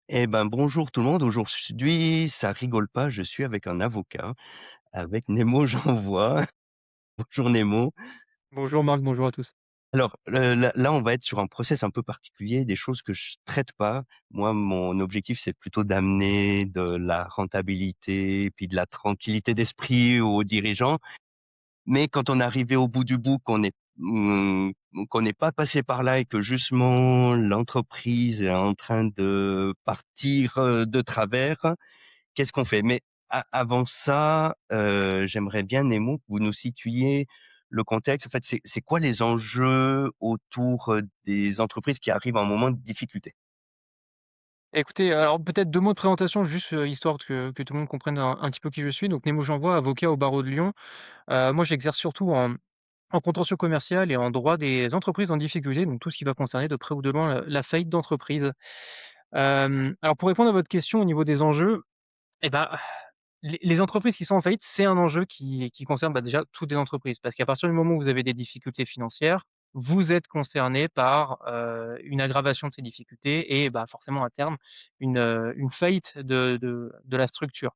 Eh ben, bonjour tout le monde. Aujourd'hui, ça rigole pas, je suis avec un avocat, avec Nemo Janvois. Bonjour Nemo. Bonjour Marc, bonjour à tous. Alors, là, on va être sur un process un peu particulier, des choses que je traite pas. Moi, mon objectif, c'est plutôt d'amener de la rentabilité, puis de la tranquillité d'esprit aux dirigeants. Mais quand on est arrivé au bout du bout, qu'on n'est pas passé par là et que justement l'entreprise est en train de partir, de travers. Qu'est-ce qu'on fait? Mais avant ça, j'aimerais bien, Nemo, que vous nous situiez le contexte. En fait, c'est quoi les enjeux autour, des entreprises qui arrivent à un moment de difficulté? Écoutez, alors peut-être 2 mots de présentation juste, histoire que tout le monde comprenne un petit peu qui je suis. Donc Nemo Janvois, avocat au barreau de Lyon. Moi j'exerce surtout en contentieux commercial et en droit des entreprises en difficulté, donc tout ce qui va concerner de près ou de loin la faillite d'entreprise. Alors pour répondre à votre question au niveau des enjeux, et ben, les entreprises qui sont en faillite, c'est un enjeu qui concerne, bah, déjà toutes les entreprises. Parce qu'à partir du moment où vous avez des difficultés financières, vous êtes concerné par, une aggravation de ces difficultés et bah, forcément à terme une faillite de la structure.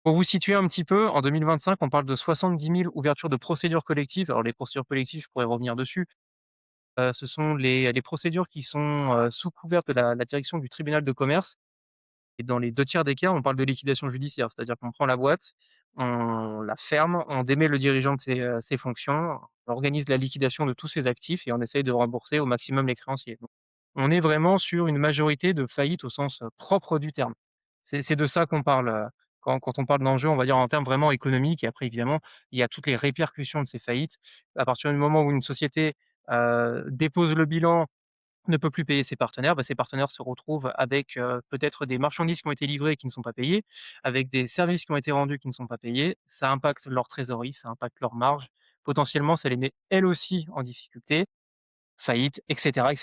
Pour vous situer un petit peu, en 2025, on parle de 70 000 ouvertures de procédures collectives. Alors les procédures collectives, je pourrais revenir dessus. Ce sont les procédures qui sont, sous couvert de la direction du tribunal de commerce et dans les 2 tiers des cas, on parle de liquidation judiciaire. C'est-à-dire qu'on prend la boîte, on la ferme, on démet le dirigeant de ses fonctions, on organise la liquidation de tous ses actifs et on essaye de rembourser au maximum les créanciers. Donc, on est vraiment sur une majorité de faillites au sens, propre du terme. C'est de ça qu'on parle, quand on parle d'enjeux, on va dire en termes vraiment économiques et après évidemment, il y a toutes les répercussions de ces faillites. À partir du moment où une société, dépose le bilan, ne peut plus payer ses partenaires, bah, ses partenaires se retrouvent avec, peut-être des marchandises qui ont été livrées et qui ne sont pas payées, avec des services qui ont été rendus qui ne sont pas payés. Ça impacte leur trésorerie, ça impacte leurs marges. Potentiellement, ça les met elles aussi en difficulté, faillite et cetera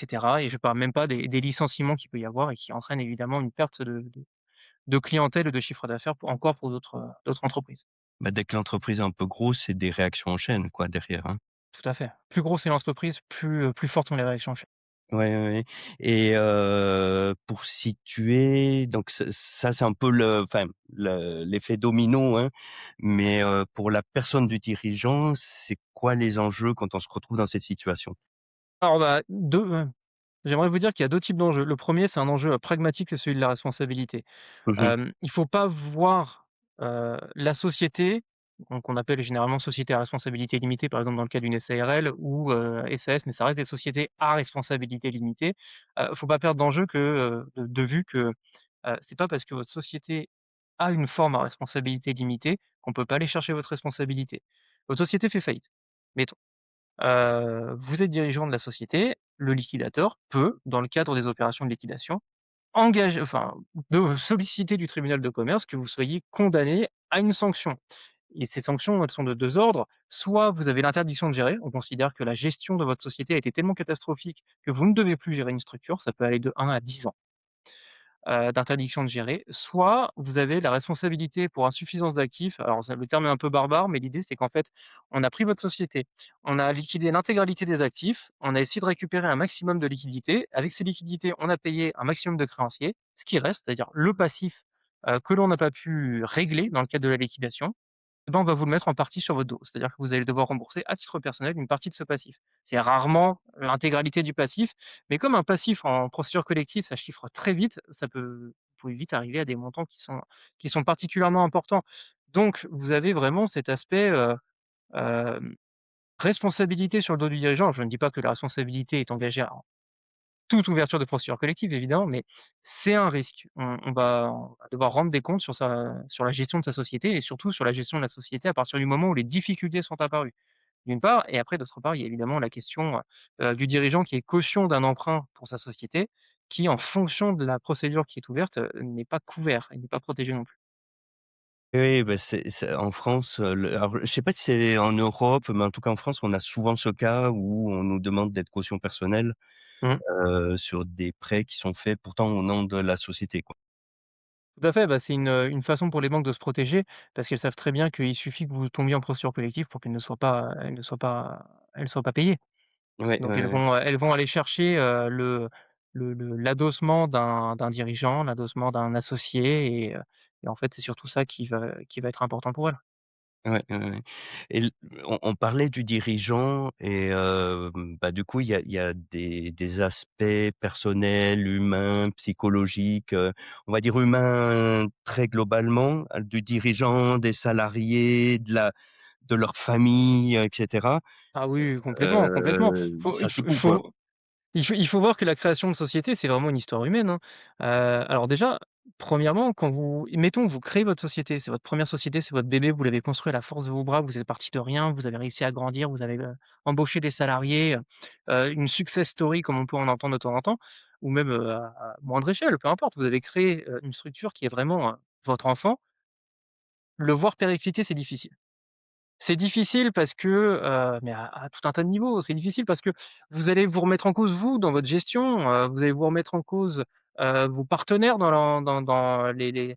et je parle même pas des licenciements qu'il peut y avoir et qui entraînent évidemment une perte de clientèle et de chiffre d'affaires pour d'autres entreprises. Bah, dès que l'entreprise est un peu grosse, c'est des réactions en chaîne, quoi, derrière, hein. Tout à fait. Plus grosse est l'entreprise, plus fortes sont les réactions. Ouais, ouais, ouais. Et pour situer, donc ça c'est un peu l'effet domino, hein, mais pour la personne du dirigeant, c'est quoi les enjeux quand on se retrouve dans cette situation? Alors, bah, 2, j'aimerais vous dire qu'il y a 2 types d'enjeux. Le premier, c'est un enjeu, pragmatique, c'est celui de la responsabilité. Mmh mh. Il faut pas voir, la société, donc qu'on appelle généralement société à responsabilité limitée, par exemple dans le cas d'une SARL ou, SAS, mais ça reste des sociétés à responsabilité limitée. Faut pas perdre d'enjeu que, de vue que, c'est pas parce que votre société a une forme à responsabilité limitée qu'on peut pas aller chercher votre responsabilité. Votre société fait faillite. Mettons. Vous êtes dirigeant de la société, le liquidateur peut, dans le cadre des opérations de liquidation, de solliciter du tribunal de commerce que vous soyez condamné à une sanction et ces sanctions, elles sont de 2 ordres. Soit vous avez l'interdiction de gérer, on considère que la gestion de votre société a été tellement catastrophique que vous ne devez plus gérer une structure, ça peut aller de 1 à 10 ans d'interdiction de gérer, soit vous avez la responsabilité pour insuffisance d'actifs. Alors ça le terme est un peu barbare, mais l'idée c'est qu'en fait, on a pris votre société, on a liquidé l'intégralité des actifs, on a essayé de récupérer un maximum de liquidités. Avec ces liquidités, on a payé un maximum de créanciers. Ce qui reste, c'est-à-dire le passif, que l'on n'a pas pu régler dans le cadre de la liquidation, eh ben, on va vous le mettre en partie sur votre dos. C'est-à-dire que vous allez devoir rembourser à titre personnel une partie de ce passif. C'est rarement l'intégralité du passif, mais comme un passif en procédure collective, ça chiffre très vite, vous pouvez vite arriver à des montants qui sont particulièrement importants. Donc vous avez vraiment cet aspect, hem, responsabilité sur le dos du dirigeant. Je ne dis pas que la responsabilité est engagée à toute ouverture de procédure collective évidemment, mais c'est un risque. On va devoir rendre des comptes sur la gestion de sa société et surtout sur la gestion de la société à partir du moment où les difficultés sont apparues, d'une part et après d'autre part, il y a évidemment la question, du dirigeant qui est caution d'un emprunt pour sa société, qui en fonction de la procédure qui est ouverte, n'est pas couvert et n'est pas protégé non plus. Oui, bah, c'est en France, alors je sais pas si c'est en Europe, mais en tout cas en France, on a souvent ce cas où on nous demande d'être caution personnelle, Mmh. sur des prêts qui sont faits pourtant au nom de la société, quoi. Tout à fait, bah, c'est une façon pour les banques de se protéger parce qu'elles savent très bien qu'il suffit que vous tombiez en procédure collective pour qu'elles ne soient pas payées. Ouais, ouais, Donc ouais. elles vont aller chercher, le l'adossement d'un dirigeant, l'adossement d'un associé et en fait, c'est surtout ça qui va être important pour elle. Ouais, ouais, ouais et on parlait du dirigeant et bah, du coup, il y a des aspects personnels, humains, psychologiques, on va dire humains très globalement, du dirigeant, des salariés, de leur famille, et cetera. Ah oui, complètement, complètement. Faut Ça il fait faut il tout, quoi. faut il faut voir que la création de société, c'est vraiment une histoire humaine, hein. Alors déjà, premièrement, quand vous mettons, vous créez votre société, c'est votre première société, c'est votre bébé, vous l'avez construit à la force de vos bras, vous êtes parti de rien, vous avez réussi à grandir, vous avez, embauché des salariés, une success story comme on peut en entendre de temps en temps ou même, à moindre échelle, peu importe. Vous avez créé, une structure qui est vraiment, votre enfant. Le voir péricliter, c'est difficile. C'est difficile parce que, mais à tout un tas de niveaux. C'est difficile parce que vous allez vous remettre en cause vous, dans votre gestion, vous allez vous remettre en cause, vos partenaires dans les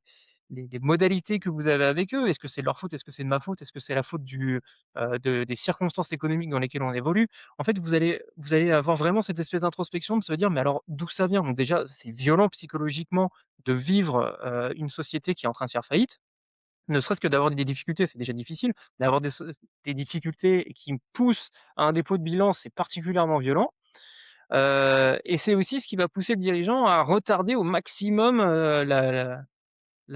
modalités que vous avez avec eux. Est-ce que c'est de leur faute? Est-ce que c'est de ma faute? Est-ce que c'est la faute des circonstances économiques dans lesquelles on évolue? En fait, vous allez avoir vraiment cette espèce d'introspection de se dire: «Mais alors d'où ça vient?» Donc déjà, c'est violent psychologiquement de vivre, une société qui est en train de faire faillite. Ne serait-ce que d'avoir des difficultés, c'est déjà difficile. D'avoir des difficultés qui me poussent à un dépôt de bilan, c'est particulièrement violent, et c'est aussi ce qui va pousser le dirigeant à retarder au maximum, la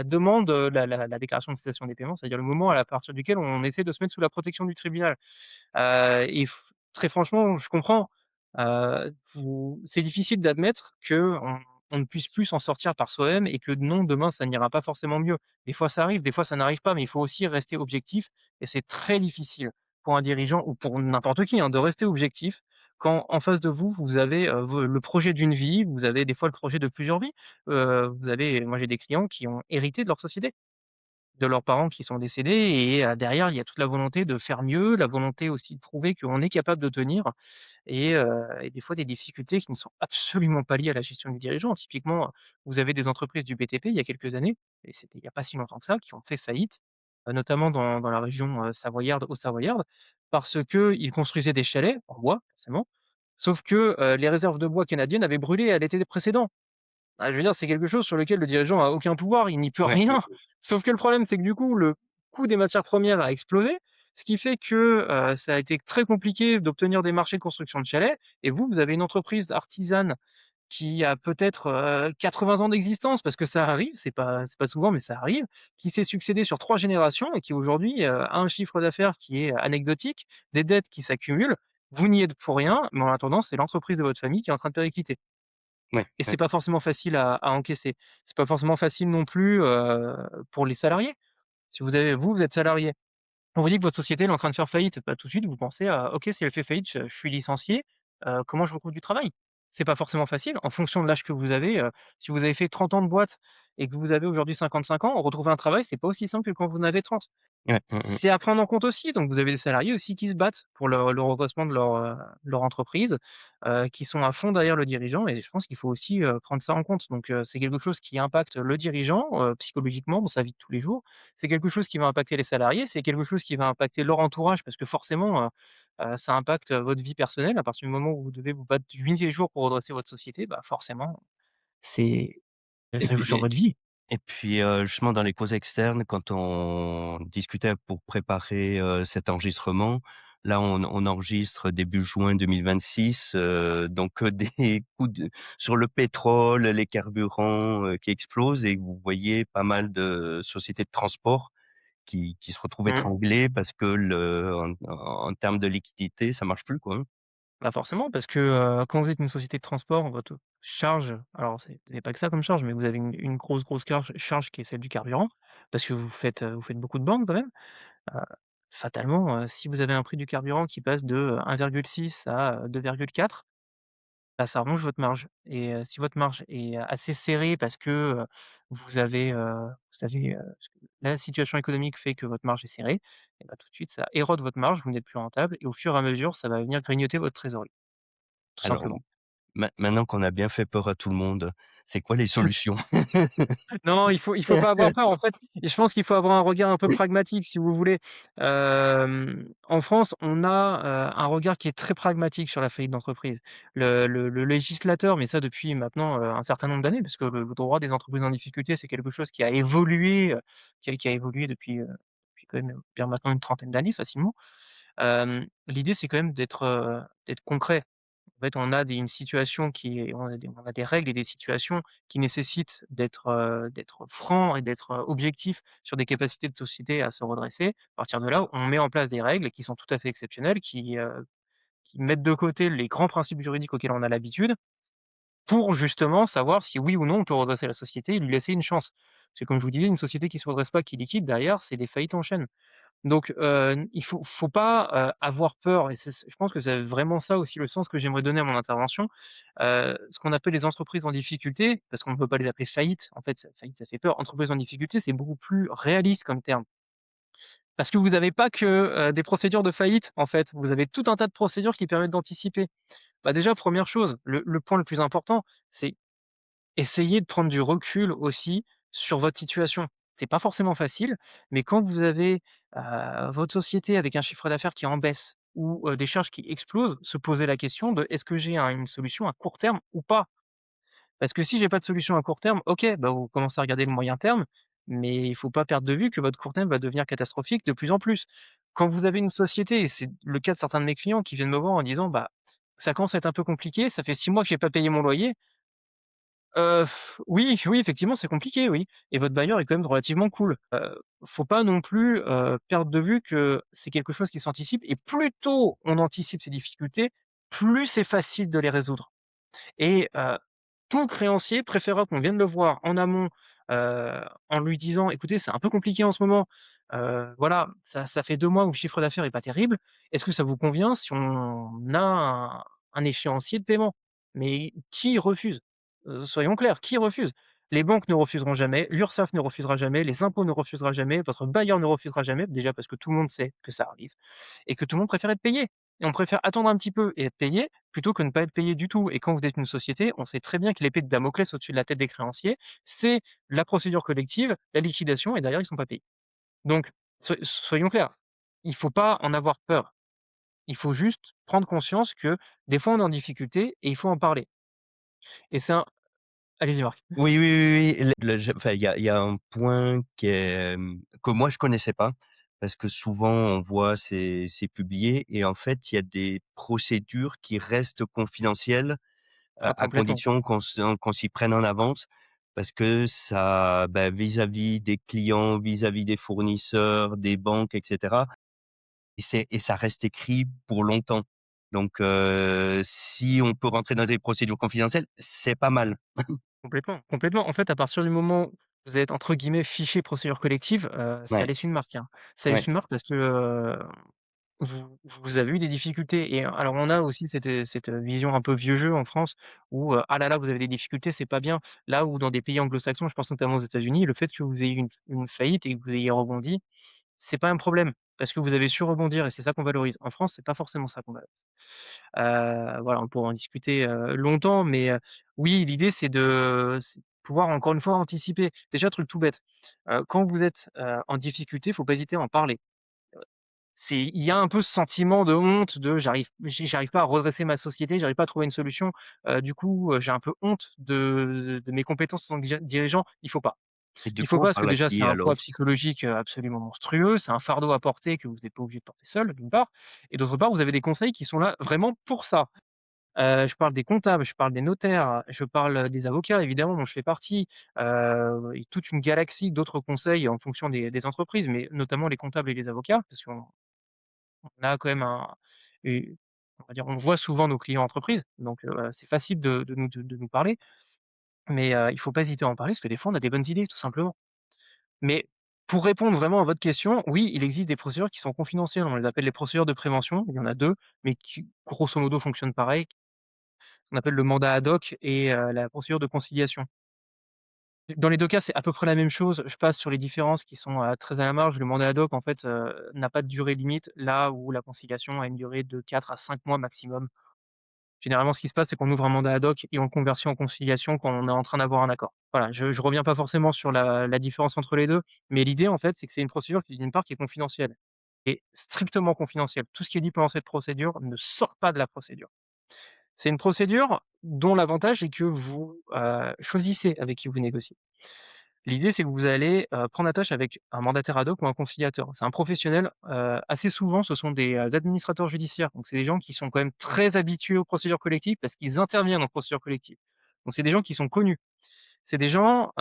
demande, la déclaration de cessation des paiements, c'est-à-dire le moment à partir duquel on essaie de se mettre sous la protection du tribunal. Et très franchement, je comprends. Vous c'est difficile d'admettre qu'on on ne puisse plus s'en sortir par soi-même et que non, demain, ça n'ira pas forcément mieux. Des fois, ça arrive, des fois, ça n'arrive pas, mais il faut aussi rester objectif et c'est très difficile pour un dirigeant ou pour n'importe qui, hein, de rester objectif quand en face de vous, vous avez, le projet d'une vie, vous avez des fois le projet de plusieurs vies. Moi, j'ai des clients qui ont hérité de leur société. De leurs parents qui sont décédés et derrière, il y a toute la volonté de faire mieux, la volonté aussi de prouver qu'on est capable de tenir et des fois des difficultés qui ne sont absolument pas liées à la gestion du dirigeant. Typiquement, vous avez des entreprises du BTP il y a quelques années et c'était il y a pas si longtemps que ça, qui ont fait faillite, notamment dans la région, savoyarde, Haute-Savoyarde, parce qu'ils construisaient des chalets en bois, forcément, sauf que, les réserves de bois canadiennes avaient brûlé à l'été précédent. Je veux dire, c'est quelque chose sur lequel le dirigeant a aucun pouvoir, il n'y peut Ouais, rien. Sauf que le problème, c'est que du coup, le coût des matières premières a explosé, ce qui fait que, ça a été très compliqué d'obtenir des marchés de construction de chalets et vous avez une entreprise artisane qui a peut-être, 80 ans d'existence parce que ça arrive, c'est pas souvent, mais ça arrive, qui s'est succédé sur 3 générations et qui aujourd'hui, a un chiffre d'affaires qui est anecdotique, des dettes qui s'accumulent. Vous n'y êtes pour rien, mais en attendant, c'est l'entreprise de votre famille qui est en train de péricliter. ouais, Et ouais, c'est pas forcément facile à encaisser. C'est pas forcément facile non plus, pour les salariés. Si vous êtes salarié, on vous dit que votre société elle est en train de faire faillite, bah, tout de suite vous pensez à: «OK, si elle fait faillite, je suis licencié, comment je retrouve du travail?» C'est pas forcément facile en fonction de l'âge que vous avez, si vous avez fait 30 ans de boîte et que vous avez aujourd'hui 55 ans, retrouver un travail, c'est pas aussi simple que quand vous en avez 30. ouais, C'est à prendre en compte aussi, donc vous avez des salariés aussi qui se battent pour le redressement de leur entreprise, qui sont à fond derrière le dirigeant et je pense qu'il faut aussi, prendre ça en compte. Donc c'est quelque chose qui impacte le dirigeant, psychologiquement dans sa vie de tous les jours. C'est quelque chose qui va impacter les salariés, c'est quelque chose qui va impacter leur entourage parce que forcément, ça impacte, votre vie personnelle. À partir du moment où vous devez vous battre nuit et jour pour redresser votre société, bah, forcément, c'est et ça joue sur puis votre vie. Et puis, justement dans les causes externes, quand on discutait pour préparer, cet enregistrement, là on enregistre début juin 2026, donc, des coûts sur le pétrole, les carburants, qui explosent et vous voyez pas mal de sociétés de transport qui se retrouvent Mmh. étranglées parce que en termes de liquidité, ça marche plus, quoi, hein. Bah, forcément, parce que, quand vous êtes une société de transport, votre charge alors c'est pas que ça comme charge, mais vous avez une grosse, grosse charge qui est celle du carburant, parce que vous faites beaucoup de bornes quand même. Heu, Fatalement, si vous avez un prix du carburant qui passe de, 1,6 à 2,4, bah, ça ronge votre marge et si votre marge est assez serrée parce que, parce que la situation économique fait que votre marge est serrée et bah, tout de suite ça érode votre marge, vous n'êtes plus rentable et au fur et à mesure, ça va venir grignoter votre trésorerie, tout Alors simplement. maintenant qu'on a bien fait peur à tout le monde, C'est quoi les solutions? Non, il faut pas avoir peur. En fait, et je pense qu'il faut avoir un regard un peu pragmatique, si vous voulez. En France, on a, un regard qui est très pragmatique sur la faillite d'entreprise. Le législateur, mais ça depuis maintenant, un certain nombre d'années, parce que le droit des entreprises en difficulté, c'est quelque chose qui a évolué, qui a évolué depuis quand même bien maintenant une trentaine d'années facilement. L'idée, c'est quand même d'être concret. En fait, on a une situation qui est on a des règles et des situations qui nécessitent d'être franc et d'être, objectif sur des capacités de société à se redresser. À partir de là, on met en place des règles qui sont tout à fait exceptionnelles, qui mettent de côté les grands principes juridiques auxquels on a l'habitude, pour justement savoir si oui ou non on peut redresser la société et lui laisser une chance. Parce que comme je vous disais, une société qui se redresse pas, qui liquide derrière, c'est des faillites en chaîne. Donc, il faut pas, avoir peur, et je pense que c'est vraiment ça aussi le sens que j'aimerais donner à mon intervention. Ce qu'on appelle les entreprises en difficulté, parce qu'on ne peut pas les appeler faillites, en fait, faillite ça fait peur. Entreprises en difficulté, c'est beaucoup plus réaliste comme terme. Parce que vous n'avez pas que, des procédures de faillite, en fait. Vous avez tout un tas de procédures qui permettent d'anticiper. Bah, déjà, première chose, le point le plus important, c'est essayez de prendre du recul aussi sur votre situation. C'est pas forcément facile, mais quand vous avez, votre société avec un chiffre d'affaires qui est en baisse ou, des charges qui explosent, se poser la question de: «Est-ce que j'ai une solution à court terme ou pas?» Parce que si j'ai pas de solution à court terme, OK, bah, vous commencez à regarder le moyen terme, mais il faut pas perdre de vue que votre court terme va devenir catastrophique de plus en plus. Quand vous avez une société, et c'est le cas de certains de mes clients qui viennent me voir en disant: «Bah, ça commence à être un peu compliqué, ça fait 6 mois que j'ai pas payé mon loyer». Oui, oui, effectivement, c'est compliqué, oui, et votre bailleur est quand même relativement cool. Faut pas non plus, perdre de vue que c'est quelque chose qui s'anticipe, et plus tôt on anticipe ces difficultés, plus c'est facile de les résoudre, et tout créancier préférera qu'on vienne le voir en amont, en lui disant: «Écoutez, c'est un peu compliqué en ce moment, voilà, ça fait 2 mois où le chiffre d'affaires est pas terrible. Est-ce que ça vous convient si on a un échéancier de paiement?» Mais qui refuse? Soyons clairs, qui refuse? Les banques ne refuseront jamais, l'URSSAF ne refusera jamais, les impôts ne refusera jamais, votre bailleur ne refusera jamais, déjà parce que tout le monde sait que ça arrive et que tout le monde préfère être payé, et on préfère attendre un petit peu et être payé plutôt que ne pas être payé du tout. Et quand vous êtes une société, on sait très bien que l'épée de Damoclès au-dessus de la tête des créanciers, c'est la procédure collective, la liquidation, et derrière ils sont pas payés. Donc soyons clairs, il faut pas en avoir peur. Il faut juste prendre conscience que des fois on est en difficulté et il faut en parler. Et c'est un allez-y Marc. Oui, oui, oui, oui, le je enfin, il y a un point qui est, que moi je connaissais pas, parce que souvent on voit c'est publié et en fait, il y a des procédures qui restent confidentielles, Ah à complètement, condition qu'on s'y prenne en avance. Parce que ça, bah, vis-à-vis des clients, vis-à-vis des fournisseurs, des banques et cetera, et ça reste écrit pour longtemps. Donc si on peut rentrer dans des procédures confidentielles, c'est pas mal. complètement, complètement. En fait, à partir du moment où vous êtes entre guillemets «fiché procédure collective», ça Ouais, laisse une marque, hein. Ça laisse ouais. une marque parce que, vous avez eu des difficultés, et alors on a aussi cette vision un peu vieux jeu en France où, «Ah là là, vous avez des difficultés, c'est pas bien». Là où dans des pays anglo-saxons, je pense notamment aux États-Unis, le fait que vous ayez eu une faillite et que vous ayez rebondi, c'est pas un problème parce que vous avez su rebondir, et c'est ça qu'on valorise. En France, c'est pas forcément ça qu'on valorise. Voilà, on pourra en discuter, longtemps, mais oui, l'idée c'est de pouvoir encore une fois anticiper. Déjà, truc tout bête, quand vous êtes, en difficulté, faut pas hésiter à en parler. Il y a un peu ce sentiment de honte de: «J'arrive pas à redresser ma société, j'arrive pas à trouver une solution, du coup, j'ai un peu honte de mes compétences en tant que dirigeant». Il faut pas. Et de Il faut quoi pas on parce que parle à déjà c'est qui un poids alors? psychologique, absolument monstrueux, c'est un fardeau à porter que vous êtes pas obligé de porter seul, d'une part, et d'autre part, vous avez des conseils qui sont là vraiment pour ça. Je parle des comptables, je parle des notaires, je parle, des avocats évidemment dont je fais partie, et toute une galaxie d'autres conseils en fonction des entreprises, mais notamment les comptables et les avocats parce qu'on a quand même u on va dire, on voit souvent nos clients entreprises, donc c'est facile de nous parler, mais il faut pas hésiter à en parler parce que des fois on a des bonnes idées tout simplement. Mais pour répondre vraiment à votre question, oui, il existe des procédures qui sont confidentielles. On les appelle les procédures de prévention. Il y en a 2, mais qui grosso modo fonctionnent pareil. On appelle le mandat ad hoc et la procédure de conciliation. Dans les 2 cas, c'est à peu près la même chose. Je passe sur les différences qui sont, très à la marge. Le mandat ad hoc, en fait, n'a pas de durée limite, là où la conciliation a une durée de 4 à 5 mois maximum. Généralement, ce qui se passe, c'est qu'on ouvre un mandat ad hoc et on le convertit en conciliation quand on est en train d'avoir un accord. Voilà, je reviens pas forcément sur la différence entre les 2, mais l'idée, en fait, c'est que c'est une procédure qui, d'une part, qui est confidentielle et strictement confidentielle. Tout ce qui est dit pendant cette procédure ne sort pas de la procédure. C'est une procédure dont l'avantage est que vous, choisissez avec qui vous négociez. L'idée, c'est que vous allez, prendre attache avec un mandataire ad hoc ou un conciliateur. C'est un professionnel, assez souvent, ce sont des, administrateurs judiciaires. Donc c'est des gens qui sont quand même très habitués aux procédures collectives parce qu'ils interviennent en procédure collective. Donc c'est des gens qui sont connus. C'est des gens,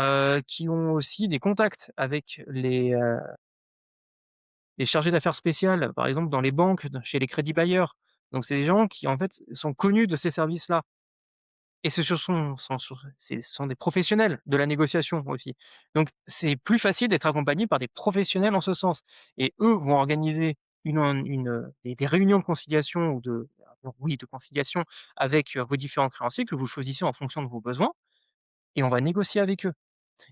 qui ont aussi des contacts avec les chargés d'affaires spéciales, par exemple dans les banques, chez les crédits bailleurs. Donc c'est des gens qui, en fait, sont connus de ces services-là. Et ce sont des professionnels de la négociation aussi. Donc c'est plus facile d'être accompagné par des professionnels en ce sens et eux vont organiser des réunions de conciliation ou de conciliation avec, vos différents créanciers que vous choisissez en fonction de vos besoins et on va négocier avec eux.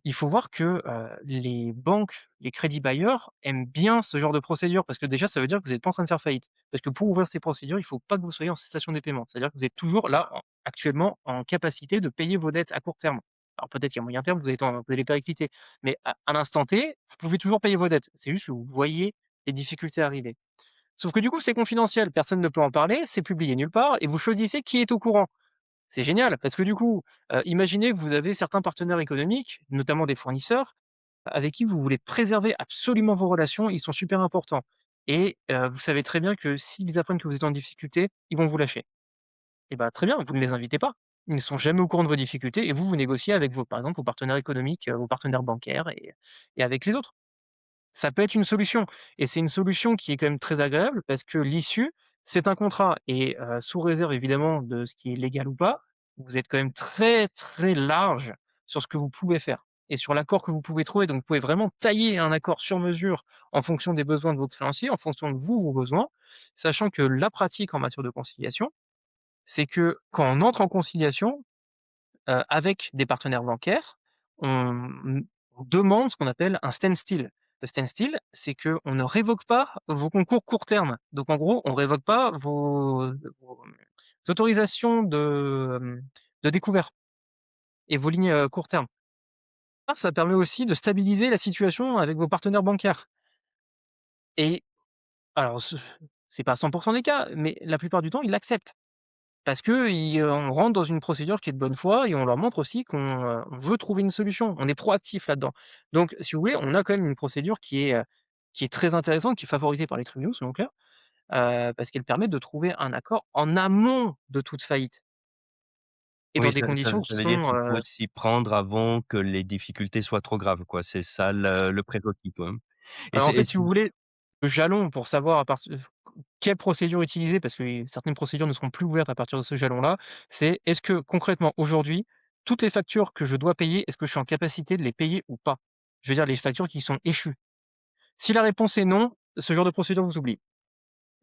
Il faut voir que, les banques, les crédits bailleurs aiment bien ce genre de procédure parce que déjà, ça veut dire que vous êtes pas en train de faire faillite. Parce que pour ouvrir ces procédures, il faut pas que vous soyez en cessation des paiements. C'est-à-dire que vous êtes toujours là, actuellement, en capacité de payer vos dettes à court terme. Alors peut-être qu'à moyen terme, vous allez péricliter, mais à l'instant T, vous pouvez toujours payer vos dettes. C'est juste que vous voyez les difficultés arriver. Sauf que du coup, c'est confidentiel, personne ne peut en parler, c'est publié nulle part et vous choisissez qui est au courant. C'est génial parce que du coup, imaginez que vous avez certains partenaires économiques, notamment des fournisseurs, avec qui vous voulez préserver absolument vos relations, ils sont super importants et vous savez très bien que s'ils apprennent que vous êtes en difficulté, ils vont vous lâcher. Et bah, très bien, vous ne les invitez pas. Ils ne sont jamais au courant de vos difficultés et vous négociez avec vos par exemple, vos partenaires économiques, vos partenaires bancaires et avec les autres. Ça peut être une solution et c'est une solution qui est quand même très agréable parce que l'issue, c'est un contrat et sous réserve évidemment de ce qui est légal ou pas, vous êtes quand même très, très large sur ce que vous pouvez faire et sur l'accord que vous pouvez trouver. Donc vous pouvez vraiment tailler un accord sur mesure en fonction des besoins de vos créanciers, en fonction de vous, vos besoins, sachant que la pratique en matière de conciliation, c'est que quand on entre en conciliation, avec des partenaires bancaires, on demande ce qu'on appelle un standstill. Le standstill, c'est qu'on ne révoque pas vos concours court terme. Donc en gros, on révoque pas vos autorisations de découvert et vos lignes, court terme. Ça permet aussi de stabiliser la situation avec vos partenaires bancaires et alors c'est pas à 100 des cas, mais la plupart du temps, ils l'acceptent. Parce qu'ils, on rentre dans une procédure qui est de bonne foi et on leur montre aussi on veut trouver une solution. On est proactif là-dedans. Donc si vous voulez, on a quand même une procédure qui est très intéressante, qui est favorisée par les tribunaux, soyons clairs, parce qu'elle permet de trouver un accord en amont de toute faillite et dans Oui, des conditions qui ça veut dire sont, qu'il faut s'y prendre avant que les difficultés soient trop graves, quoi. C'est ça le prérequis, quoi, hein? en Et fait, si c'est vous voulez, le jalon pour savoir à partir quelle procédure utiliser, parce que certaines procédures ne seront plus ouvertes à partir de ce jalon-là, c'est est-ce que concrètement aujourd'hui, toutes les factures que je dois payer, est-ce que je suis en capacité de les payer ou pas? Je veux dire les factures qui sont échues. Si la réponse est non, ce genre de procédure vous oublie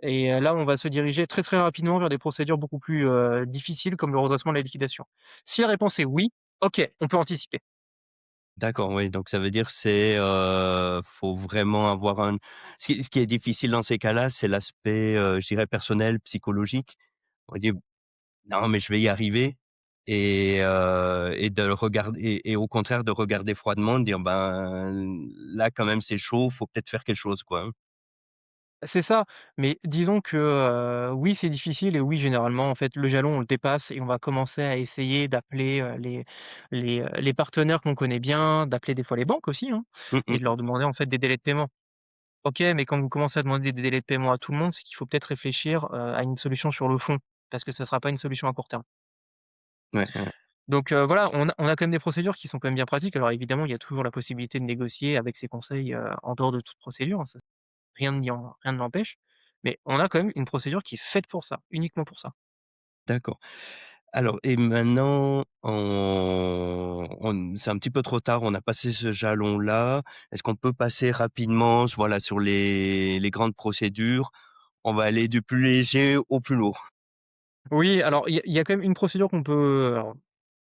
et là, on va se diriger très, très rapidement vers des procédures beaucoup plus, difficiles comme le redressement de la liquidation. Si la réponse est oui, OK, on peut anticiper. d'accord, oui, donc ça veut dire faut vraiment avoir un ce qui est difficile dans ces cas-là, c'est l'aspect, je dirais personnel, psychologique. On dit: «Non, mais je vais y arriver» et de regarder et au contraire de regarder froidement, de dire: «Ben, là quand même c'est chaud, faut peut-être faire quelque chose, quoi», hein. C'est ça, mais disons que, oui, c'est difficile et oui, généralement, en fait, le jalon, on le dépasse et on va commencer à essayer d'appeler, les partenaires qu'on connaît bien, d'appeler des fois les banques aussi, hein Mmh et mh. de leur demander, en fait, des délais de paiement. OK, mais quand vous commencez à demander des délais de paiement à tout le monde, c'est qu'il faut peut-être réfléchir, à une solution sur le fond, parce que ça ne sera pas une solution à court terme. Ouais, ouais. Donc voilà, on a quand même des procédures qui sont quand même bien pratiques. Alors évidemment, il y a toujours la possibilité de négocier avec ses conseils, en dehors de toute procédure, hein, ça rien ne l'empêche, mais on a quand même une procédure qui est faite pour ça, uniquement pour ça. D'accord. Alors et maintenant, c'est un petit peu trop tard, on a passé ce jalon-là. Est-ce qu'on peut passer rapidement, voilà, sur les grandes procédures? On va aller du plus léger au plus lourd. Oui, alors il y a quand même une procédure qu'on peut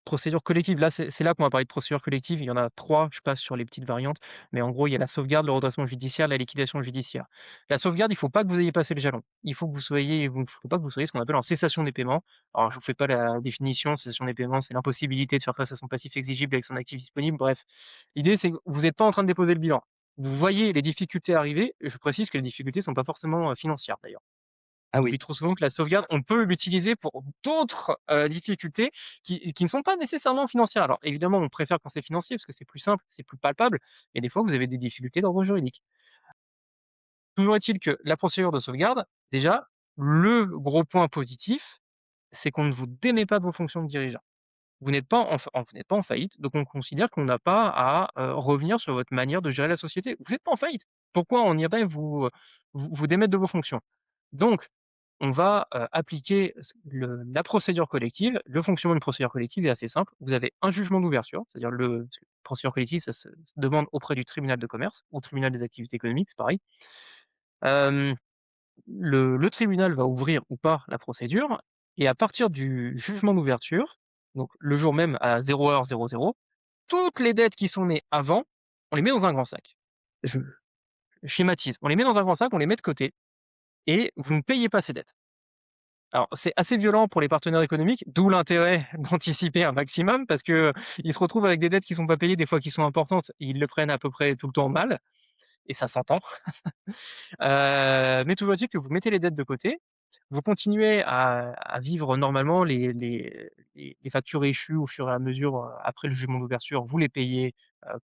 Procédure collective, là, c'est là qu'on va parler de procédure collective. Il y en a 3. Je passe sur les petites variantes, mais en gros, il y a la sauvegarde, le redressement judiciaire, la liquidation judiciaire. La sauvegarde, il faut pas que vous ayez passé le jalon. Faut pas que vous soyez ce qu'on appelle en cessation des paiements. Alors, je vous fais pas la définition. Cessation des paiements, c'est l'impossibilité de faire face à son passif exigible avec son actif disponible. Bref, l'idée, c'est que vous n'êtes pas en train de déposer le bilan. Vous voyez les difficultés arriver. Je précise que les difficultés sont pas forcément financières d'ailleurs. Ah On oui. oublie trop souvent que la sauvegarde, on peut l'utiliser pour d'autres, difficultés qui ne sont pas nécessairement financières. Alors évidemment, on préfère quand c'est financier parce que c'est plus simple, c'est plus palpable, mais des fois vous avez des difficultés d'ordre juridique. Toujours est-il que la procédure de sauvegarde, déjà, le gros point positif, c'est qu'on ne vous démet pas de vos fonctions de dirigeant. Vous n'êtes pas en faillite, donc on considère qu'on n'a pas à, revenir sur votre manière de gérer la société. Vous n'êtes pas en faillite. Pourquoi on irait vous démettre de vos fonctions? Donc on va, appliquer la procédure collective. Le fonctionnement d'une procédure collective est assez simple. Vous avez un jugement d'ouverture, c'est-à-dire procédure collective, ça se demande auprès du tribunal de commerce ou tribunal des activités économiques, c'est pareil. Hem, le tribunal va ouvrir ou pas la procédure et à partir du jugement d'ouverture, donc le jour même à 0 h 00, toutes les dettes qui sont nées avant, on les met dans un grand sac. Je schématise. On les met dans un grand sac, on les met de côté et vous ne payez pas ces dettes. Alors, c'est assez violent pour les partenaires économiques, d'où l'intérêt d'anticiper un maximum parce que ils se retrouvent avec des dettes qui sont pas payées, des fois qui sont importantes, et ils le prennent à peu près tout le temps mal et ça s'entend. Mais toujours est-il que vous mettez les dettes de côté, vous continuez à vivre normalement les factures échues au fur et à mesure, après le jugement d'ouverture, vous les payez,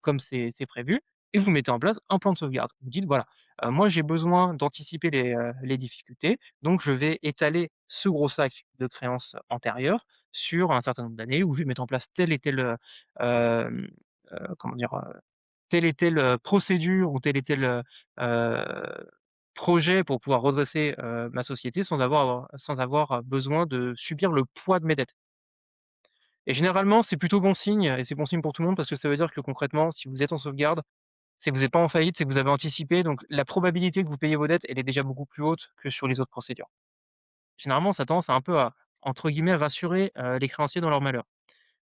comme c'est prévu et vous mettez en place un plan de sauvegarde. Vous dites: «Voilà, moi j'ai besoin d'anticiper les difficultés, donc je vais étaler ce gros sac de créances antérieures sur un certain nombre d'années où je vais mettre en place telle et telle, comment dire? Telle et telle, procédure ou tel et tel, projet pour pouvoir redresser, ma société sans avoir besoin de subir le poids de mes dettes. Et généralement, c'est plutôt bon signe et c'est bon signe pour tout le monde parce que ça veut dire que concrètement, si vous êtes en sauvegarde, c'est que vous êtes pas en faillite, c'est que vous avez anticipé, donc la probabilité que vous payiez vos dettes, elle est déjà beaucoup plus haute que sur les autres procédures. Généralement, ça a tendance à un peu à, entre guillemets, «rassurer», les créanciers dans leur malheur.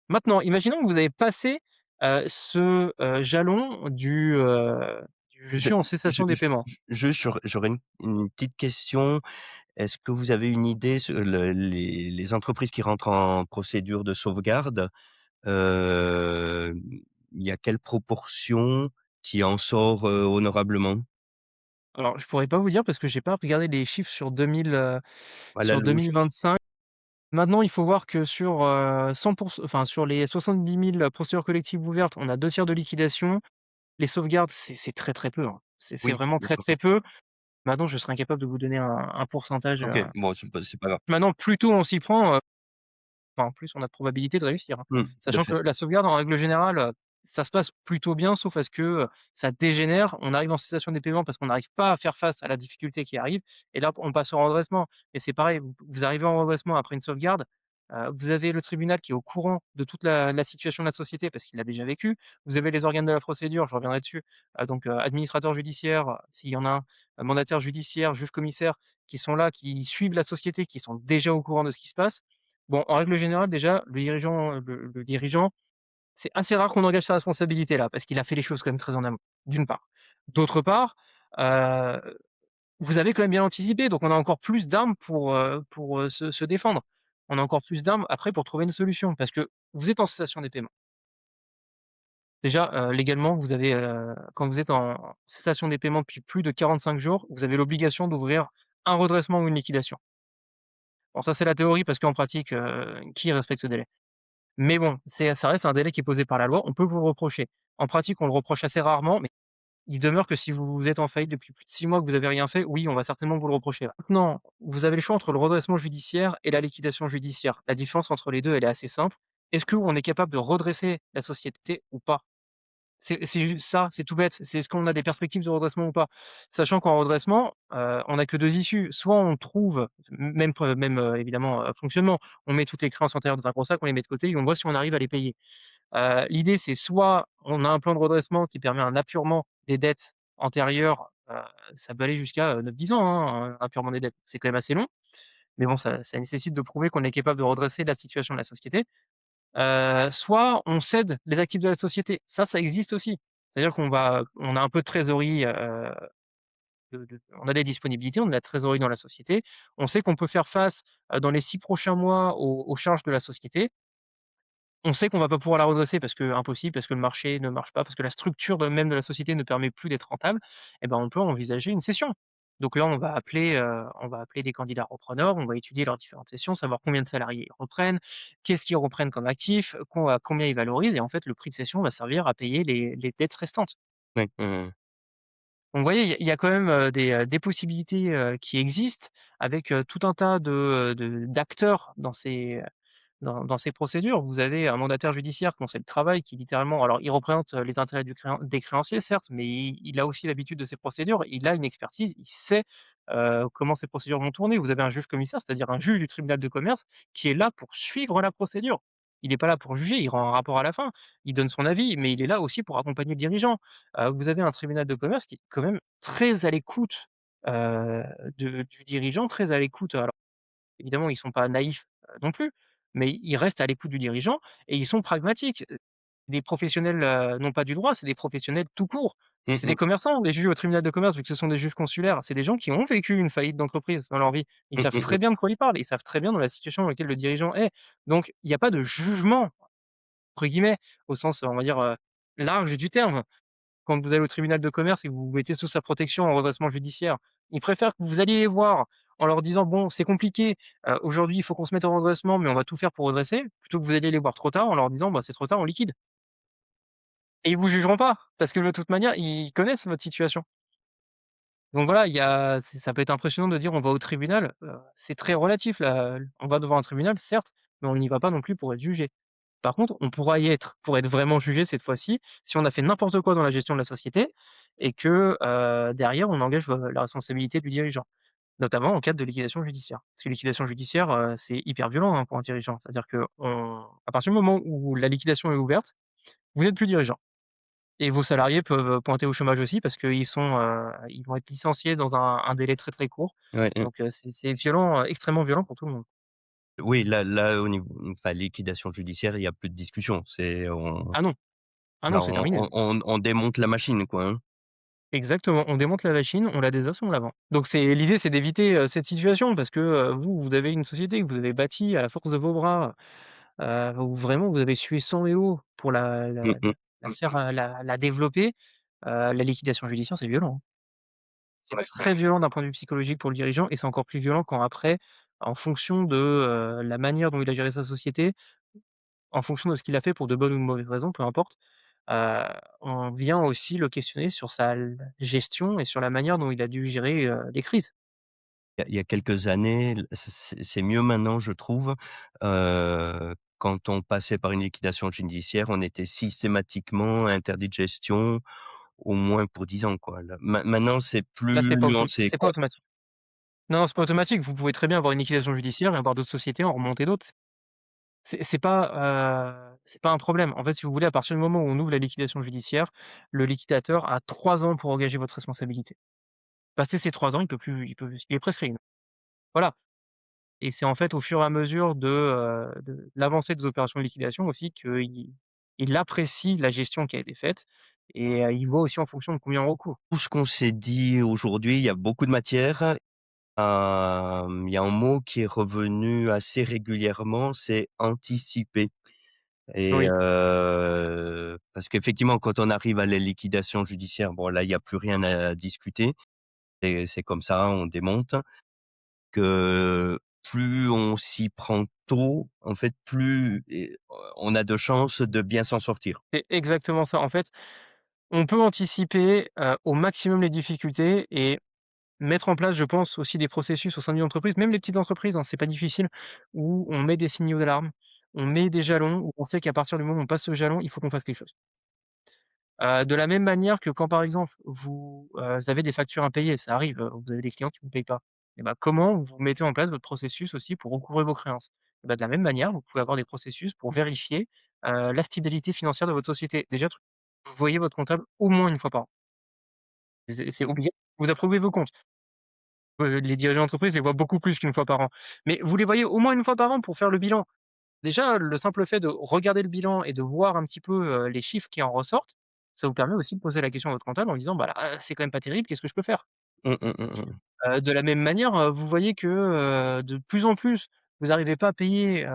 Maintenant, imaginons que vous avez passé, jalon du «Je Je suis en je cessation des je paiements». juste j'aurais une petite question. Est-ce que vous avez une idée sur les entreprises qui rentrent en procédure de sauvegarde, heu, il y a quelle proportion qui en sort, honorablement? Alors, je pourrais pas vous dire parce que j'ai pas regardé les chiffres sur À la sur louche. 2025. Maintenant, il faut voir que sur, 100 enfin, sur les 70 000 procédures collectives ouvertes, on a 2 tiers de liquidation. Les sauvegardes, c'est très, très peu, hein. C'est Oui, vraiment très, d'accord. très peu. Maintenant, je serais incapable de vous donner un pourcentage, OK, bon, c'est pas grave. Maintenant, plus tôt on s'y prend, enfin, plus on a de probabilité de réussir, hein. Tout à Sachant que fait. la sauvegarde, en règle générale, ça se passe plutôt bien, sauf à ce que, ça dégénère. On arrive en cessation des paiements parce qu'on n'arrive pas à faire face à la difficulté qui arrive et là, on passe au redressement et c'est pareil, vous arrivez en redressement après une sauvegarde, vous avez le tribunal qui est au courant de toute la situation de la société parce qu'il l'a déjà vécu. Vous avez les organes de la procédure, je reviendrai dessus, donc administrateur judiciaire, s'il y en a un, mandataire judiciaire, juge commissaire, qui sont là, qui suivent la société, qui sont déjà au courant de ce qui se passe. Bon, en règle générale, déjà, le dirigeant, c'est assez rare qu'on engage sa responsabilité là, parce qu'il a fait les choses quand même très en amont, d'une part. D'autre part, heu, vous avez quand même bien anticipé, donc on a encore plus d'armes pour se défendre. On a encore plus d'armes après pour trouver une solution, parce que vous êtes en cessation des paiements. Déjà, légalement, quand vous êtes en cessation des paiements depuis plus de 45 jours, vous avez l'obligation d'ouvrir un redressement ou une liquidation. Bon, ça, c'est la théorie parce qu'en pratique, qui respecte ce délai? Mais bon, ça reste un délai qui est posé par la loi, on peut vous le reprocher. En pratique, on le reproche assez rarement, mais il demeure que si vous êtes en faillite depuis plus de 6 mois, que vous avez rien fait, oui, on va certainement vous le reprocher. Maintenant, vous avez le choix entre le redressement judiciaire et la liquidation judiciaire. La différence entre les 2, elle est assez simple. Est-ce qu'on est capable de redresser la société ou pas? C'est juste ça, c'est tout bête. C'est est-ce qu'on a des perspectives de redressement ou pas? Sachant qu'en redressement, on n'a que 2 issues. Soit on trouve, même, évidemment, fonctionnement, on met toutes les créances antérieures dans un gros sac, on les met de côté et on voit si on arrive à les payer. L'idée, c'est soit on a un plan de redressement qui permet un apurement des dettes antérieures, ça peut aller jusqu'à, 9-10 ans, hein, un apurement des dettes. C'est quand même assez long, mais bon, ça nécessite de prouver qu'on est capable de redresser la situation de la société. Soit on cède les actifs de la société. Ça existe aussi. C'est-à-dire on a un peu de trésorerie, on a des disponibilités, on a de la trésorerie dans la société. On sait qu'on peut faire face, dans les 6 prochains mois aux charges de la société. On sait qu'on va pas pouvoir la redresser parce que impossible, parce que le marché ne marche pas, parce que la structure de même de la société ne permet plus d'être rentable, et ben, on peut envisager une cession. Donc là, on va appeler des candidats repreneurs, on va étudier leurs différentes cessions, savoir combien de salariés ils reprennent, qu'est-ce qu'ils reprennent comme actifs, combien ils valorisent et en fait, le prix de cession va servir à payer les dettes restantes. Ouais, ouais, Donc vous voyez, il y a quand même, des possibilités, qui existent avec, tout un tas d'acteurs dans ces procédures. Vous avez un mandataire judiciaire qu'on sait le travail qui littéralement alors il représente, les intérêts des créanciers certes, mais il a aussi l'habitude de ces procédures. Il a une expertise, il sait, comment ces procédures vont tourner. Vous avez un juge commissaire, c'est-à-dire un juge du tribunal de commerce qui est là pour suivre la procédure. Il n'est pas là pour juger, il rend un rapport à la fin, il donne son avis, mais il est là aussi pour accompagner le dirigeant. Vous avez un tribunal de commerce qui est quand même très à l'écoute, heu, de du dirigeant, très à l'écoute, évidemment, ils sont pas naïfs, non plus, mais ils restent à l'écoute du dirigeant et ils sont pragmatiques. Des professionnels, non pas du droit, c'est des professionnels tout court. Mmh C'est des mh. commerçants, des juges au tribunal de commerce, vu que ce sont des juges consulaires. C'est des gens qui ont vécu une faillite d'entreprise dans leur vie. Ils Mmh savent mh, très mmh. bien de quoi ils parlent, ils savent très bien dans la situation dans laquelle le dirigeant est. Donc il y a pas de «jugement» entre guillemets, au sens, on va dire, large du terme. Quand vous allez au tribunal de commerce et que vous vous mettez sous sa protection en redressement judiciaire, ils préfèrent que vous alliez les voir en leur disant: «Bon, c'est compliqué, aujourd'hui, il faut qu'on se mette en redressement, mais on va tout faire pour redresser», plutôt que vous alliez les voir trop tard en leur disant: «Bah, c'est trop tard, on liquide» et ils vous jugeront pas parce que de toute manière, ils connaissent votre situation. Donc voilà, il y a ça peut être impressionnant de dire: «On va au tribunal», c'est très relatif là, on va devant un tribunal certes, mais on n'y va pas non plus pour être jugé. Par contre, on pourra y être pour être vraiment jugé cette fois-ci, si on a fait n'importe quoi dans la gestion de la société et que, derrière on engage, la responsabilité du dirigeant, notamment en cas de liquidation judiciaire. Parce que liquidation judiciaire, c'est hyper violent, hein, pour un dirigeant. C'est-à-dire qu'à partir du moment où la liquidation est ouverte, vous n'êtes plus dirigeant et vos salariés peuvent, pointer au chômage aussi parce ils vont être licenciés dans un délai très, très court. Ouais, Donc, c'est violent, extrêmement violent pour tout le monde. oui, là, au niveau enfin, liquidation judiciaire, il y a plus de discussion. C'est Ah non, ah non, là, c'est terminé. on démonte la machine, quoi, hein. Exactement, on démonte la machine, on la désosse, on la vend. Donc l'idée, c'est d'éviter, cette situation parce que, vous avez une société que vous avez bâtie à la force de vos bras, où vraiment vous avez sué sang et eau pour Mmh mh. la Mmh faire, mh. la développer. La liquidation judiciaire, c'est violent, hein. C'est Ouais, ouais. très violent d'un point de vue psychologique pour le dirigeant et c'est encore plus violent quand après, en fonction de, la manière dont il a géré sa société, en fonction de ce qu'il a fait pour de bonnes ou de mauvaises raisons, peu importe, heu, on vient aussi le questionner sur sa gestion et sur la manière dont il a dû gérer, les crises. Il y a quelques années, c'est mieux maintenant, je trouve. Quand on passait par une liquidation judiciaire, on était systématiquement interdit de gestion, au moins pour 10 ans, quoi. Là, maintenant, c'est Là, plus nuancé, c'est pas quoi. automatique. Non, c'est pas automatique. Vous pouvez très bien avoir une liquidation judiciaire et avoir d'autres sociétés, en remonter d'autres. C'est pas un problème. En fait, si vous voulez, à partir du moment où on ouvre la liquidation judiciaire, le liquidateur a 3 ans pour engager votre responsabilité. Passé ces 3 ans, il est prescrit. Voilà et c'est en fait au fur et à mesure de l'avancée des opérations de liquidation aussi qu'il apprécie la gestion qui a été faite et il voit aussi en fonction de combien on recourt. Tout ce qu'on s'est dit aujourd'hui, il y a beaucoup de matière. Il y a un mot qui est revenu assez régulièrement, c'est anticiper et Oui, parce qu'effectivement, quand on arrive à la liquidation judiciaire, bon là, il y a plus rien à discuter et c'est comme ça, on démonte. Que plus on s'y prend tôt, en fait, plus on a de chances de bien s'en sortir. c'est exactement ça. En fait, on peut anticiper, au maximum les difficultés et mettre en place, je pense, aussi des processus au sein d'une entreprise, même les petites entreprises, hein, c'est pas difficile, où on met des signaux d'alarme, on met des jalons, où on sait qu'à partir du moment où on passe ce jalon, il faut qu'on fasse quelque chose. De la même manière que quand, par exemple, vous, avez des factures impayées, ça arrive, vous avez des clients qui ne vous payent pas. Et bah, comment vous mettez en place votre processus aussi pour recouvrer vos créances? Et bah, de la même manière, vous pouvez avoir des processus pour vérifier, la stabilité financière de votre société. Déjà, vous voyez votre comptable au moins une fois par an. C'est obligatoire, vous approuvez vos comptes. Les dirigeants d'entreprise les voient beaucoup plus qu'une fois par an. Mais vous les voyez au moins une fois par an pour faire le bilan. Déjà, le simple fait de regarder le bilan et de voir un petit peu, les chiffres qui en ressortent, ça vous permet aussi de poser la question à votre comptable en disant: «Bah, là, c'est quand même pas terrible, qu'est-ce que je peux faire?» Mmh. De la même manière, vous voyez que, de plus en plus, vous n'arrivez pas à payer,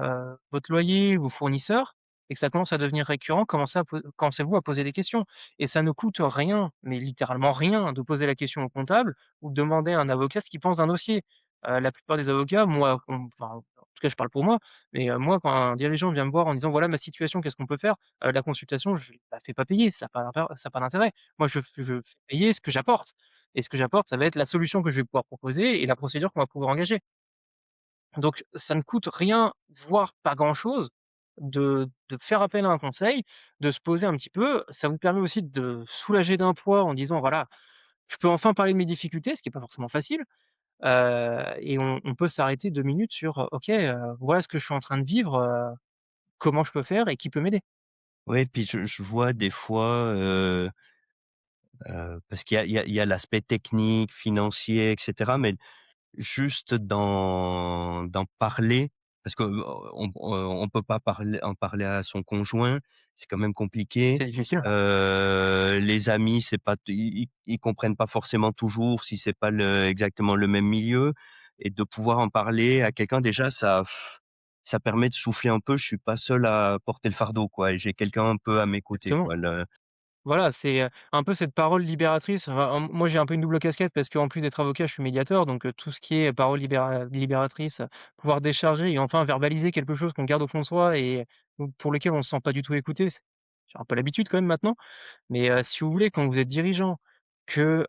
votre loyer, vos fournisseurs et que ça commence à devenir récurrent, commencez-vous à poser des questions et ça ne coûte rien, mais littéralement rien, de poser la question au comptable ou de demander à un avocat ce qu'il pense d'un dossier. La plupart des avocats, moi, enfin, en tout cas, je parle pour moi, mais moi, quand un dirigeant vient me voir en disant: «Voilà ma situation, qu'est-ce qu'on peut faire?» La consultation, je la fais pas payer, ça a pas d'intérêt. Moi, je fais payer ce que j'apporte. Et ce que j'apporte, ça va être la solution que je vais pouvoir proposer et la procédure qu'on va pouvoir engager. Donc ça ne coûte rien, voire pas grand-chose de faire appel à un conseil, de se poser un petit peu. Ça vous permet aussi de soulager d'un poids en disant: «Voilà, je peux enfin parler de mes difficultés», ce qui est pas forcément facile, et on peut s'arrêter 2 minutes sur, «OK, voilà ce que je suis en train de vivre, comment je peux faire et qui peut m'aider?» Ouais, puis je vois des fois, parce qu'il y a l'aspect technique, financier et cetera, mais juste d'en parler, parce que, on peut pas en parler à son conjoint, c'est quand même compliqué. C'est difficile. Les amis, c'est pas ils comprennent pas forcément toujours si c'est pas exactement le même milieu et de pouvoir en parler à quelqu'un déjà ça permet de souffler un peu. Je suis pas seul à porter le fardeau quoi et j'ai quelqu'un un peu à mes côtés Exactement. quoi, Voilà, c'est, un peu cette parole libératrice. Enfin, moi, j'ai un peu une double casquette parce qu'en plus d'être avocat, je suis médiateur, donc tout ce qui est parole libératrice, pouvoir décharger et enfin verbaliser quelque chose qu'on garde au fond de soi et pour lequel on ne se sent pas du tout écouté, j'ai un peu l'habitude quand même maintenant. Mais si vous voulez, quand vous êtes dirigeant, que,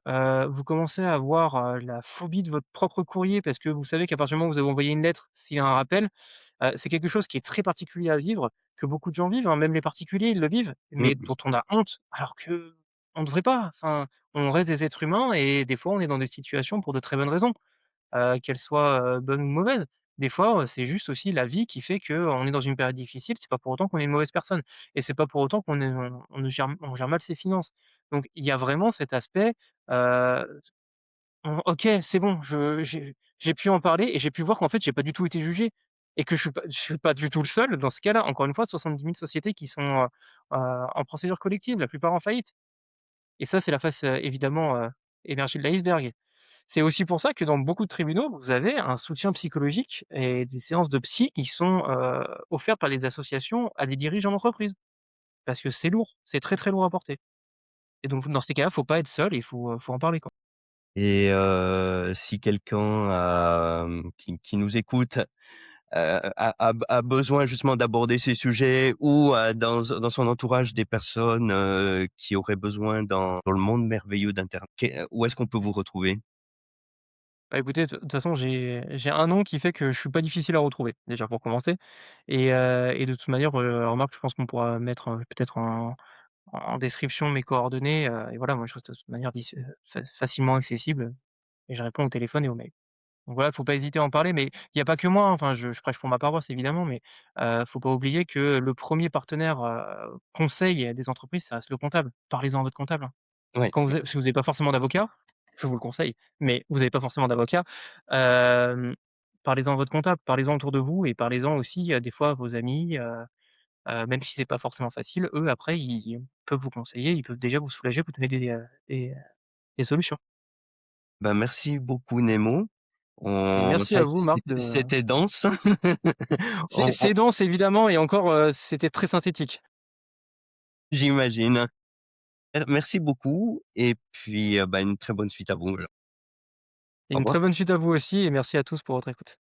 vous commencez à avoir, la phobie de votre propre courrier parce que vous savez qu'à partir du moment où vous avez envoyé une lettre, s'il y a un rappel, c'est quelque chose qui est très particulier à vivre, que beaucoup de gens vivent, hein, même les particuliers, ils le vivent, mmh mais mh. dont on a honte, alors qu'on ne devrait pas. Enfin, on reste des êtres humains et des fois, on est dans des situations pour de très bonnes raisons, qu'elles soient, bonnes ou mauvaises. Des fois, c'est juste aussi la vie qui fait qu'on est dans une période difficile, c'est pas pour autant qu'on est une mauvaise personne et c'est pas pour autant on gère mal ses finances. Donc il y a vraiment cet aspect, heu OK, c'est bon, j'ai pu en parler et j'ai pu voir qu'en fait, j'ai pas du tout été jugé et que je suis pas du tout le seul dans ce cas-là. Encore une fois, 70 000 sociétés qui sont, en procédure collective, la plupart en faillite et ça, c'est la face, évidemment, émergée de l'iceberg. C'est aussi pour ça que dans beaucoup de tribunaux, vous avez un soutien psychologique et des séances de psy qui sont, offertes par des associations à des dirigeants d'entreprise. Parce que c'est lourd, c'est très, très lourd à porter et donc dans ces cas-là, faut pas être seul et il faut en parler, quoi. Et si quelqu'un qui nous écoute, a besoin justement d'aborder ces sujets ou a dans son entourage des personnes, qui auraient besoin dans le monde merveilleux d'internet, où est-ce qu'on peut vous retrouver? Bah, écoutez, de toute façon, j'ai un nom qui fait que je suis pas difficile à retrouver, déjà pour commencer et de toute manière, remarque, je pense qu'on pourra mettre, peut-être en description mes coordonnées, et voilà, moi je reste de toute manière facilement accessible et je réponds au téléphone et aux mails. Donc voilà, faut pas hésiter à en parler, mais il y a pas que moi, hein, enfin je prêche pour ma paroisse évidemment, mais faut pas oublier que le premier partenaire, conseil des entreprises, ça reste le comptable. Parlez-en à votre comptable, hein. Ouais, Quand vous avez si vous avez pas forcément d'avocat, je vous le conseille, mais vous avez pas forcément d'avocat, hem, parlez-en à votre comptable, parlez-en autour de vous et parlez-en aussi, des fois à vos amis, même si c'est pas forcément facile, eux après ils peuvent vous conseiller, ils peuvent déjà vous soulager, vous donner des solutions. bah, merci beaucoup Nemo. Et On merci ça à vous Marc de c'était dense. On c'est dense évidemment et encore, c'était très synthétique. j'imagine. Merci beaucoup et puis, bah, une très bonne suite à vous alors. Et Au une très revoir. bonne suite à vous aussi et merci à tous pour votre écoute.